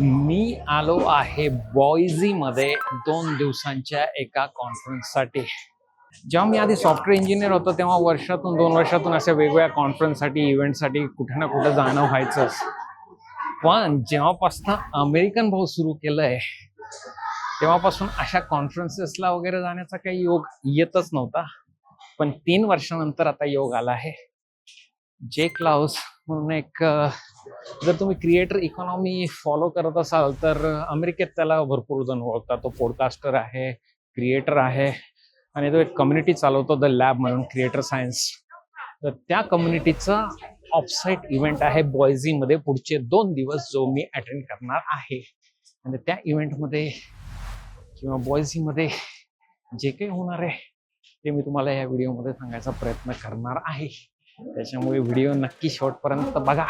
मी आलो आहे बॉयझीमध्ये 2 दिवसांच्या एका कॉन्फरन्ससाठी. जेव्हा मी आधी सॉफ्टवेअर इंजिनियर होतो तेव्हा वर्षातून 2 वर्षातून अशा वेगवेगळ्या कॉन्फरन्ससाठी इव्हेंटसाठी कुठे ना कुठे जाणं व्हायचंच. पण जेव्हापासून अमेरिकन भाऊ सुरू केलंय तेव्हापासून अशा कॉन्फरन्सेसला वगैरे जाण्याचा काही योग येतच नव्हता. पण 3 वर्षानंतर आता योग आला आहे. जे क्लाउस म्हणून एक जर तुम्ही क्रिएटर इकॉनॉमी फॉलो करत असाल तर अमेरिकेत त्याला भरपूर जण ओळखतात. तो पॉडकास्टर आहे, क्रिएटर आहे आणि तो एक कम्युनिटी चालवतो द लॅब म्हणून क्रिएटर सायन्स. तर त्या कम्युनिटीचा ऑफसाईट इव्हेंट आहे बॉयझीमध्ये पुढचे 2 दिवस जो मी अटेंड करणार आहे. आणि त्या इव्हेंटमध्ये किंवा बॉयझीमध्ये जे काही होणार आहे ते मी तुम्हाला या व्हिडिओमध्ये सांगायचा प्रयत्न करणार आहे. त्याच्यामुळे व्हिडिओ नक्की शेवटपर्यंत बघा.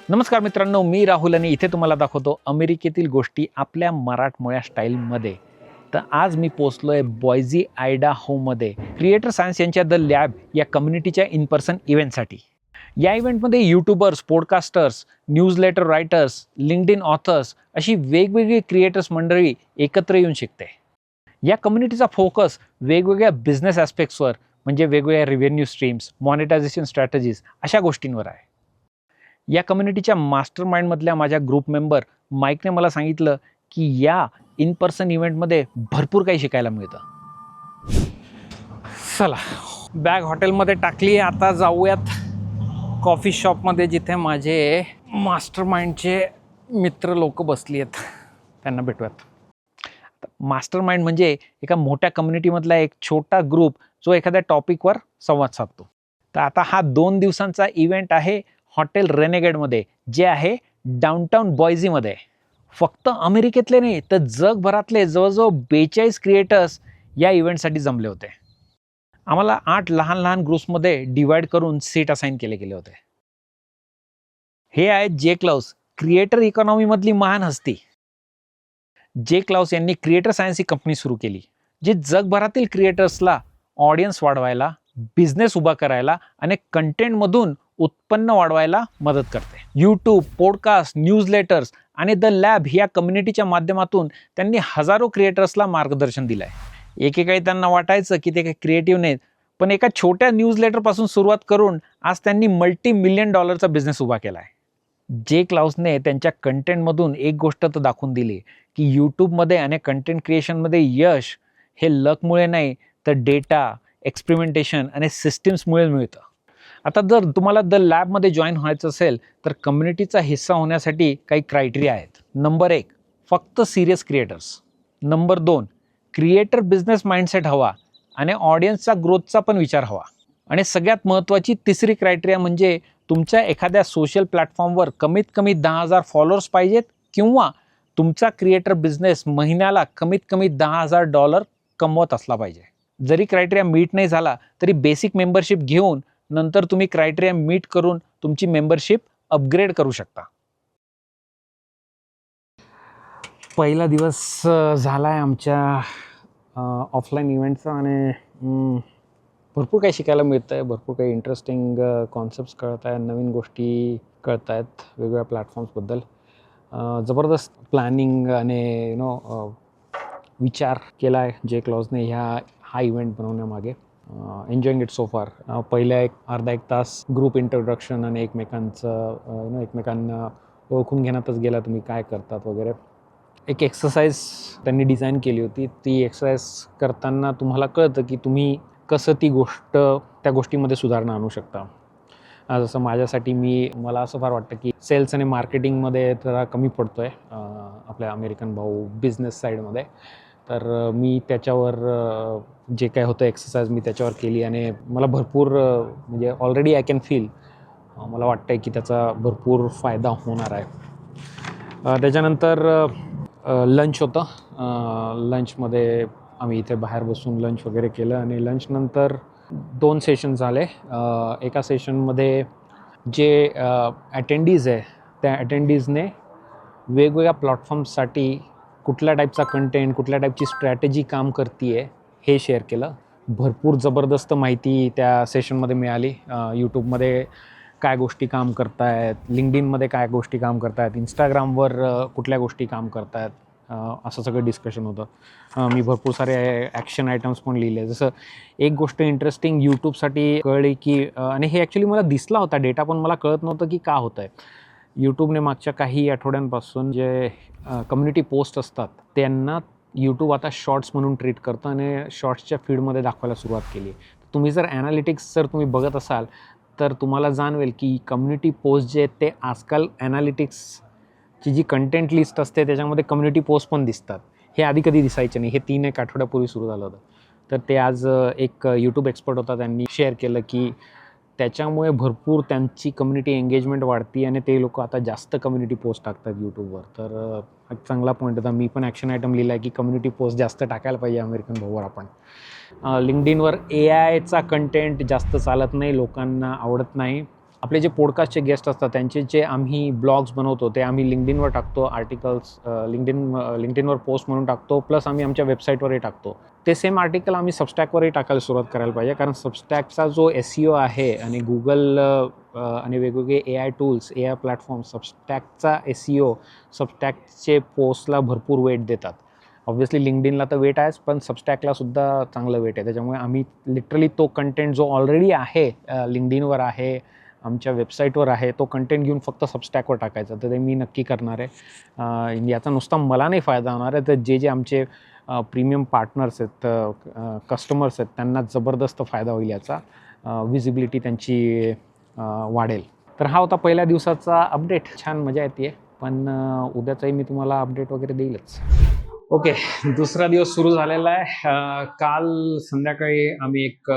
नमस्कार मित्रांनो, मी राहुल आणि इथे तुम्हाला दाखवतो अमेरिकेतील गोष्टी आपल्या मराठमोळ्या स्टाईलमध्ये. तर आज मी पोचलोय बॉयझी आयडाहोमध्ये क्रिएटर सायन्स यांच्या द लॅब या कम्युनिटीच्या इन पर्सन इव्हेंटसाठी. या इव्हेंटमध्ये YouTubers, podcasters, newsletter writers, LinkedIn authors अशी वेगवेगळी क्रिएटर्स मंडळी एकत्र येऊन शिकते. या कम्युनिटीचा फोकस वेगवेगळ्या बिझनेस ॲस्पेक्ट्सवर म्हणजे वेगवेगळ्या रेव्हेन्यू स्ट्रीम्स, मॉनिटायझेशन स्ट्रॅटेजीज अशा गोष्टींवर आहे. या कम्युनिटीच्या मास्टर माइंडमधल्या माझ्या ग्रुप मेंबर माईकने मला सांगितलं की या इन पर्सन इव्हेंटमध्ये भरपूर काही शिकायला मिळतं. चला, बॅग हॉटेलमध्ये टाकली. आता जाऊयात कॉफी शॉपमध्ये जिथे माझे मास्टर माइंडचे मित्र लोक बसली आहेत, त्यांना भेटूयात. मास्टर माइंड म्हणजे एका मोठ्या कम्युनिटीमधला एक छोटा ग्रुप जो एखाद्या टॉपिकवर संवाद साधतो. तर आता हा 2 दिवसांचा इव्हेंट आहे हॉटेल रेनेगेडमध्ये, जे आहे डाऊनटाऊन बॉयझीमध्ये. फक्त अमेरिकेतले नाही तर जगभरातले जवळजवळ 42 क्रिएटर्स या इव्हेंटसाठी जमले होते. आम्हाला 8 लहान लहान ग्रुप्समध्ये डिवाइड करून सीट असाइन केले गेले होते. हे आहेत जे क्लाउस, क्रिएटर इकॉनॉमीमधली महान हस्ती. जे क्लाउस यांनी क्रिएटर सायन्स ही कंपनी सुरू केली, जी जगभरातील क्रिएटर्सला ऑडियन्स वाढवायला, बिझनेस उभा करायला आणि कंटेंटमधून उत्पन्न वाढवायला मदत करते. यूट्यूब, पॉडकास्ट, न्यूजलेटर्स आणि द लॅब या कम्युनिटीच्या माध्यमातून त्यांनी हजारो क्रिएटर्सला मार्गदर्शन दिलं आहे. एकेकाळी त्यांना वाटायचं की ते काही क्रिएटिव्ह नाहीत, पण एका छोट्या न्यूजलेटरपासून सुरुवात करून आज त्यांनी $multi-million बिझनेस उभा केला आहे. जे क्लाउसने त्यांच्या कंटेंटमधून एक गोष्ट तर दाखवून दिली की यूट्यूबमध्ये आणि कंटेंट क्रिएशनमध्ये यश हे लकमुळे नाही तर डेटा, एक्सपेरिमेंटेशन आणि सिस्टीम्समुळे मिळतं. आता जर तुम्हाला द लॅबमध्ये जॉईन व्हायचं असेल तर कम्युनिटीचा हिस्सा होण्यासाठी काही क्रायटेरिया आहेत. नंबर 1, फक्त serious creators. Number 2, creator business mindset हवा आणि ऑडियन्सचा ग्रोथचा पण विचार हवा. आणि सगळ्यात महत्त्वाची तिसरी क्रायटेरिया म्हणजे तुमच्या एखाद्या सोशल प्लॅटफॉर्मवर कमीत कमी 10,000 फॉलोअर्स पाहिजेत किंवा तुमचा क्रिएटर बिझनेस महिन्याला कमीत कमी $10,000 कमवत असला पाहिजे. जरी क्रायटेरिया मीट नाही झाला तरी बेसिक मेंबरशिप घेऊन नंतर तुम्ही क्रायटेरिया मीट करून तुमची मेंबरशिप अपग्रेड करू शकता. पहिला दिवस झाला आहे आमच्या ऑफलाईन इव्हेंटचा आणि भरपूर काही शिकायला मिळतं आहे. भरपूर काही इंटरेस्टिंग कॉन्सेप्ट्स कळत आहेत, नवीन गोष्टी कळत आहेत वेगवेगळ्या प्लॅटफॉर्म्सबद्दल. जबरदस्त प्लॅनिंग आणि विचार केला आहे जे क्लॉजने हा इव्हेंट बनवण्यामागे. एन्जॉईंग इट सो फार. पहिल्या अर्धा एक तास ग्रुप इंट्रोडक्शन आणि एकमेकांना ओळखून घेण्यातच गेला, तुम्ही काय करतात वगैरे. एक एक्सरसाइज त्यांनी डिझाईन केली होती. ती एक्सरसाइज करताना तुम्हाला कळतं की तुम्ही कसं त्या गोष्टीमध्ये सुधारणा आणू शकता. जसं माझ्यासाठी मला असं फार वाटतं की सेल्स आणि मार्केटिंगमध्ये जरा कमी पडतो आहे आपल्या अमेरिकन भाऊ बिझनेस साईडमध्ये. तर मी त्याच्यावर जे काय होतं एक्सरसाइज मी त्याच्यावर केली आणि मला भरपूर म्हणजे ऑलरेडी आय कॅन फील, मला वाटतं आहे की त्याचा भरपूर फायदा होणार आहे. त्याच्यानंतर लंच होतं. लंचमध्ये आम्ही इथे बाहेर बसून लंच वगैरे केलं आणि लंचनंतर 2 सेशन झाले. एका सेशनमध्ये जे अटेंडीज आहे त्या अटेंडीजने वेगवेगळ्या प्लॅटफॉर्म्ससाठी कुठल्या टाईपचा कंटेंट, कुठल्या टाईपची स्ट्रॅटेजी काम करते आहे हे शेअर केलं. भरपूर जबरदस्त माहिती त्या सेशनमध्ये मिळाली. यूट्यूबमध्ये काय गोष्टी काम करतायत, लिंक्डइनमध्ये काय गोष्टी काम करतायत, इंस्टाग्रामवर कुठल्या गोष्टी काम करतायत, असं सगळं डिस्कशन होतं. मी भरपूर सारे ॲक्शन आयटम्स पण लिहिले. जसं एक गोष्ट इंटरेस्टिंग यूट्यूबसाठी कळली की आणि हे ॲक्च्युली मला दिसला होता डेटा, पण मला कळत नव्हतं की का होतं आहे. यूट्यूबने मागच्या काही आठवड्यांपासून जे कम्युनिटी पोस्ट असतात त्यांना यूट्यूब आता शॉर्ट्स म्हणून ट्रीट करतं आणि शॉर्ट्सच्या फीडमध्ये दाखवायला सुरुवात केली. तुम्ही जर ॲनालिटिक्स जर तुम्ही बघत असाल तर तुम्हाला जाणवेल की कम्युनिटी पोस्ट जे आहेत ते आजकाल ॲनालिटिक्सची जी कंटेंट लिस्ट असते त्याच्यामध्ये कम्युनिटी पोस्ट पण दिसतात. हे आधी कधी दिसायचे नाही. हे 3-1 आठवड्यापूर्वी सुरू झालं होतं. तर ते आज एक यूट्यूब एक्सपर्ट होता, त्यांनी शेअर केलं की त्याच्यामुळे भरपूर त्यांची कम्युनिटी एंगेजमेंट वाढती आणि ते लोक आता जास्त कम्युनिटी पोस्ट टाकतात यूट्यूबवर. तर एक चांगला पॉईंट होता. मी पण ॲक्शन आयटम लिहिला आहे की कम्युनिटी पोस्ट जास्त टाकायला पाहिजे अमेरिकन भाऊवर आपण. लिंक्डइनवर AIचा कंटेंट जास्त चालत नाही, लोकांना आवडत नाही. आपले जे पॉडकास्टचे गेस्ट असतात त्यांचे जे आम्ही ब्लॉग्स बनवतो ते आम्ही लिंक्डइनवर टाकतो, आर्टिकल्स लिंक्डइनवर पोस्ट म्हणून टाकतो, प्लस आम्ही आमच्या वेबसाईटवरही टाकतो. ते सेम आर्टिकल आम्ही सबस्टॅकवरही टाकायला सुरुवात करायला पाहिजे, कारण सबस्टॅकचा जो SEO आहे आणि गुगल आणि वेगवेगळे AI टूल्स, AI प्लॅटफॉर्म सबस्टॅकचा SEO, सबस्टॅकचे पोस्टला भरपूर वेट देतात. ऑब्व्हियसली लिंक्डइनला तर वेट आहेच, पण सबस्टॅकला सुद्धा चांगलं वेट आहे. त्याच्यामुळे आम्ही लिटरली तो कंटेंट जो ऑलरेडी आहे लिंक्डइनवर आहे, आमच्या वेबसाईटवर आहे, तो कंटेंट घेऊन फक्त सबस्टॅकवर टाकायचा. तर ते मी नक्की करणार आहे. याचा नुसता मला नाही फायदा होणार आहे, तर जे आमचे प्रीमियम पार्टनर्स आहेत, कस्टमर्स आहेत, त्यांना जबरदस्त फायदा होईल याचा. विजिबिलिटी त्यांची वाढेल. तर हा होता पहिल्या दिवसाचा अपडेट. छान मजा येते, पण उद्याचाही मी तुम्हाला अपडेट वगैरे देईलच. ओके, दुसरा दिवस सुरू झालेला आहे. काल संध्याकाळी आम्ही एक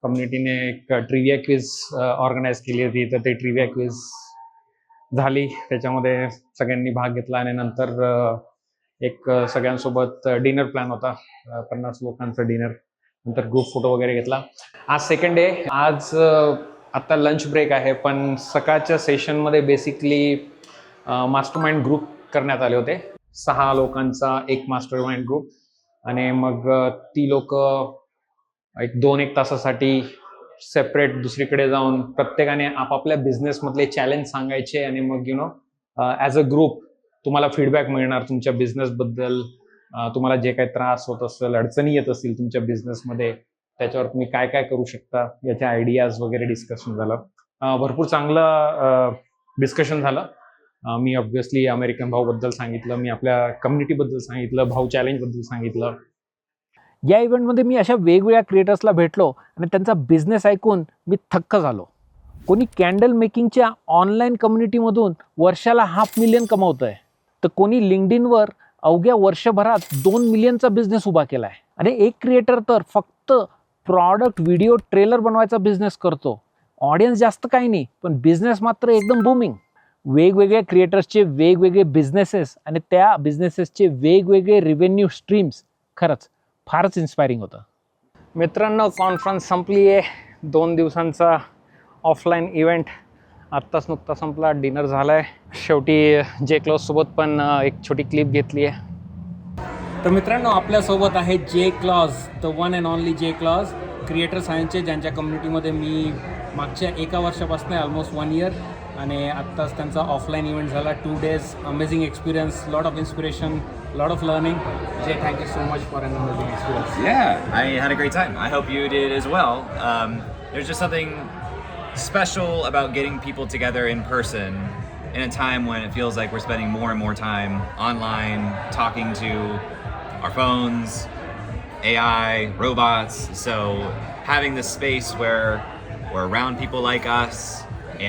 कम्युनिटीने एक ट्रिविया क्विज ऑर्गनाईज केली होती. तर ते ट्रिविया क्विज झाली, त्याच्यामध्ये सगळ्यांनी भाग घेतला आणि नंतर एक सगळ्यांसोबत डिनर प्लॅन होता, 50 लोकांचा डिनर. नंतर ग्रुप फोटो वगैरे घेतला. आज सेकंड डे. आज आत्ता लंच ब्रेक आहे, पण सकाळच्या सेशनमध्ये बेसिकली मास्टरमाइंड ग्रुप करण्यात आले होते. 6 लोकांचा एक मास्टरमाइंड ग्रुप, आणि मग ती लोक एक 2-1 तासासाठी सेपरेट दुसरीकडे जाऊन प्रत्येकाने आपापल्या बिझनेसमधले चॅलेंज सांगायचे आणि मग ॲज अ ग्रुप तुम्हाला फीडबॅक मिळणार तुमच्या बिझनेसबद्दल. तुम्हाला जे काही त्रास होत असेल, अडचणी येत असतील तुमच्या बिझनेसमध्ये, त्याच्यावर तुम्ही काय काय करू शकता याच्या आयडियाज वगैरे डिस्कशन झालं. भरपूर चांगलं डिस्कशन झालं. मी ऑब्व्हियसली अमेरिकन भाऊबद्दल सांगितलं, मी आपल्या कम्युनिटीबद्दल सांगितलं, भाऊ चॅलेंजबद्दल सांगितलं. या इव्हेंटमध्ये मी अशा वेगवेगळ्या क्रिएटर्सला भेटलो आणि त्यांचा बिझनेस ऐकून मी थक्क झालो. कोणी कॅन्डल मेकिंगच्या ऑनलाईन कम्युनिटीमधून वर्षाला $500,000 कमावतं आहे, तर कोणी लिंक्डइनवर अवघ्या वर्षभरात 2 मिलियनचा बिझनेस उभा केला आहे. आणि एक क्रिएटर तर फक्त प्रॉडक्ट व्हिडिओ ट्रेलर बनवायचा बिझनेस करतो. ऑडियन्स जास्त काही नाही, पण बिझनेस मात्र एकदम बूमिंग. वेगवेगळ्या क्रिएटर्सचे वेगवेगळे बिझनेसेस आणि त्या बिझनेसेसचे वेगवेगळे रेव्हेन्यू स्ट्रीम्स खरंच फारच इन्स्पायरिंग होतं. मित्रांनो, कॉन्फरन्स संपली आहे. 2 दिवसांचा ऑफलाईन इव्हेंट आत्ताच नुकता संपला. डिनर झाला आहे. शेवटी जे क्लॉजसोबत पण एक छोटी क्लिप घेतली आहे. तर मित्रांनो, आपल्यासोबत आहे जे clause, the one and only जे क्लॉज. क्रिएटर सायन्सचे, ज्यांच्या कम्युनिटीमध्ये मी मागच्या 1 वर्षापासून ऑलमोस्ट 1 इयर, आणि आत्ताच त्यांचा ऑफलाईन इव्हेंट झाला. 2 days, amazing experience, lot of inspiration, lot of learning. Jay, thank you so much for an amazing experience. Yeah, I had a great time. I hope you did as well. There's just something special about getting people together in person in a time when it feels like we're spending more and more time online, talking to our phones, AI, robots. So having this space where we're around people like us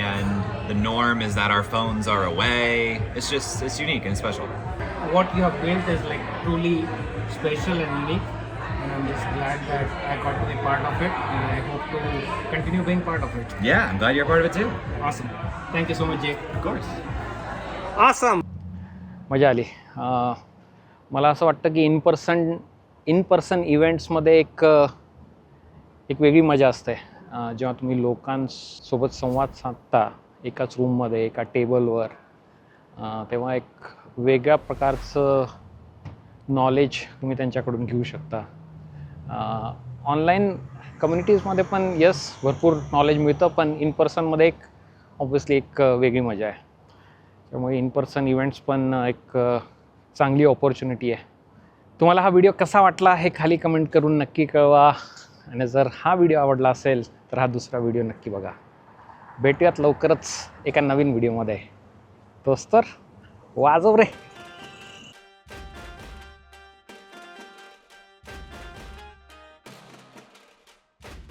and the norm is that our phones are away, it's unique and special. What you have built is like truly special and unique, and I'm just glad that I got to be part of it, and I hope to continue being part of it. Yeah, I'm glad you're a part of it too. Awesome. Thank you so much, Jay. Of course. Awesome. मजा आली. मला असं वाटतं की in person इव्हेंट्समध्ये एक वेगळी मजा असते. जेव्हा तुम्ही लोकांसोबत संवाद साधता एकाच रूममध्ये, एका टेबलवर, तेव्हा एक वेगळ्या प्रकारचं नॉलेज तुम्ही त्यांच्याकडून घेऊ शकता. ऑनलाईन कम्युनिटीजमध्ये पण यस भरपूर नॉलेज मिळतं, पण इन पर्सनमध्ये एक ऑब्वियसली एक वेगळी मजा आहे. त्यामुळे इन पर्सन इव्हेंट्स पण एक चांगली ऑपॉर्च्युनिटी आहे. तुम्हाला हा व्हिडिओ कसा वाटला हे खाली कमेंट करून नक्की कळवा. आणि जर हा व्हिडिओ आवडला असेल तर हा दुसरा व्हिडिओ नक्की बघा. भेटूयात लवकरच एका नवीन व्हिडिओमध्ये. तोच तर वाजव रे.